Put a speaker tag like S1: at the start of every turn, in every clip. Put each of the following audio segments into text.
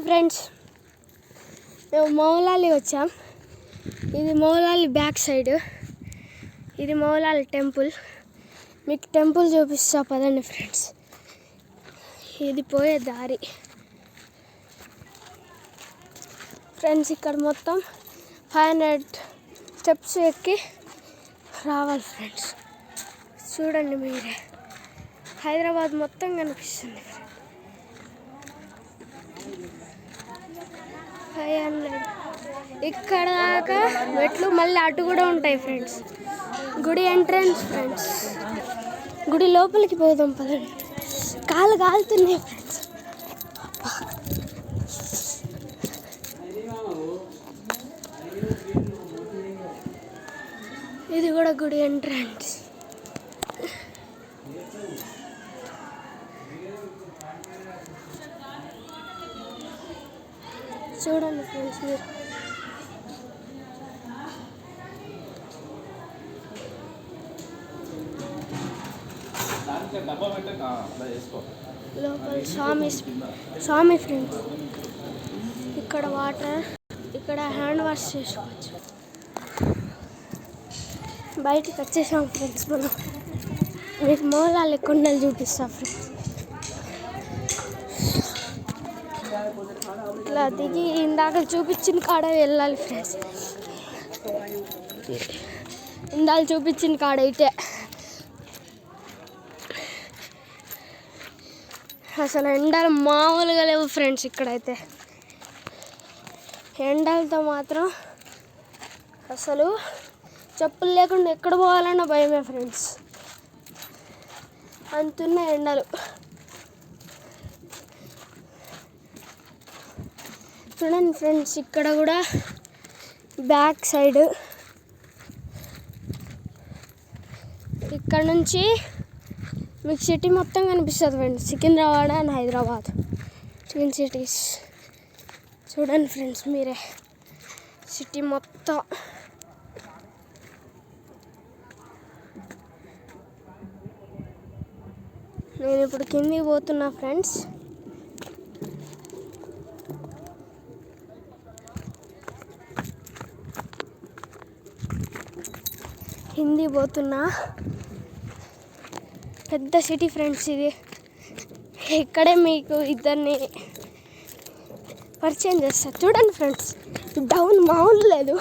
S1: Friends, మేము మౌలాలి వచ్చాం. ఇది మౌలాలి బ్యాక్ సైడ్. ఇది మౌలాలి టెంపుల్. మీకు టెంపుల్ చూపిస్తా పదండి ఫ్రెండ్స్. ఇది పోయే దారి ఫ్రెండ్స్. ఇక్కడ మొత్తం 500 స్టెప్స్ ఎక్కి రావాలి ఫ్రెండ్స్. చూడండి మీరే, హైదరాబాద్ మొత్తం కనిపిస్తుంది. 500 ఇక్కడ దాకా మెట్లు, మళ్ళీ అటు కూడా ఉంటాయి ఫ్రెండ్స్. గుడి ఎంట్రన్స్ ఫ్రెండ్స్. గుడి లోపలికి పోదాం పదండి. కాలు కాలుతున్నాయి ఫ్రెండ్స్. ఇది కూడా గుడి ఎంట్రన్స్. చూడండి ఫ్రెండ్స్ మీరు. లోపల స్వామి ఫ్రెండ్స్. ఇక్కడ వాటర్, ఇక్కడ హ్యాండ్ వాష్ చేసుకోవచ్చు. బయటికి వచ్చేసాం ఫ్రెండ్స్. మనం మీకు మౌలాలి కొండలు చూపిస్తాం ఫ్రెండ్స్. ఇట్లా దిగి ఇందాక చూపించిన కాడ వెళ్ళాలి ఫ్రెండ్స్. ఇందాక చూపించిన కాడ ఇటే. అసలు ఎండలు మామూలుగా లేవు ఫ్రెండ్స్. ఇక్కడైతే ఎండలతో మాత్రం అసలు చెప్పులు లేకుండా ఎక్కడ పోవాలన్నా భయమే ఫ్రెండ్స్. అంతున్న ఎండలు. చూడండి ఫ్రెండ్స్, ఇక్కడ కూడా బ్యాక్ సైడ్ ఇక్కడ నుంచి మీకు సిటీ మొత్తం కనిపిస్తుంది friends. Secunderabad and Hyderabad, twin cities. చూడండి ఫ్రెండ్స్ మీరే, సిటీ మొత్తం. నేను ఇప్పుడు కిందికి పోతున్నా ఫ్రెండ్స్. కిందికి పోతున్నా. పెద్ద సిటీ ఫ్రెండ్స్ ఇది. ఇక్కడే మీకు ఇద్దరిని పరిచయం చేస్తా. చూడండి ఫ్రెండ్స్, డౌన్ మామూలు లేదు.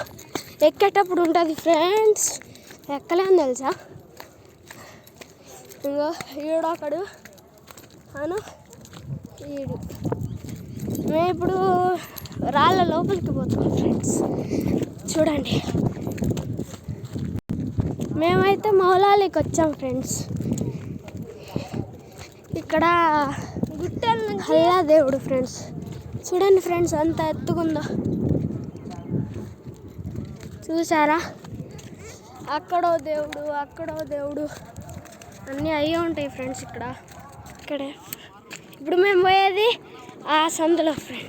S1: ఎక్కేటప్పుడు ఉంటుంది ఫ్రెండ్స్. ఎక్కలేని తెలుసా. ఇంకో ఈడొకడు అను, ఈడు. మేము ఇప్పుడు రాళ్ళ లోపలికి పోతాం ఫ్రెండ్స్. చూడండి, మేమైతే మౌలాలికి వచ్చాం ఫ్రెండ్స్. ఇక్కడ హల్లా దేవుడు ఫ్రెండ్స్. చూడండి ఫ్రెండ్స్ అంత ఎత్తుకుందో చూసారా. అక్కడో దేవుడు అన్నీ అయ్యే ఉంటాయి ఫ్రెండ్స్. ఇక్కడే ఇప్పుడు మేము పోయేది ఆ సందులో ఫ్రెండ్స్.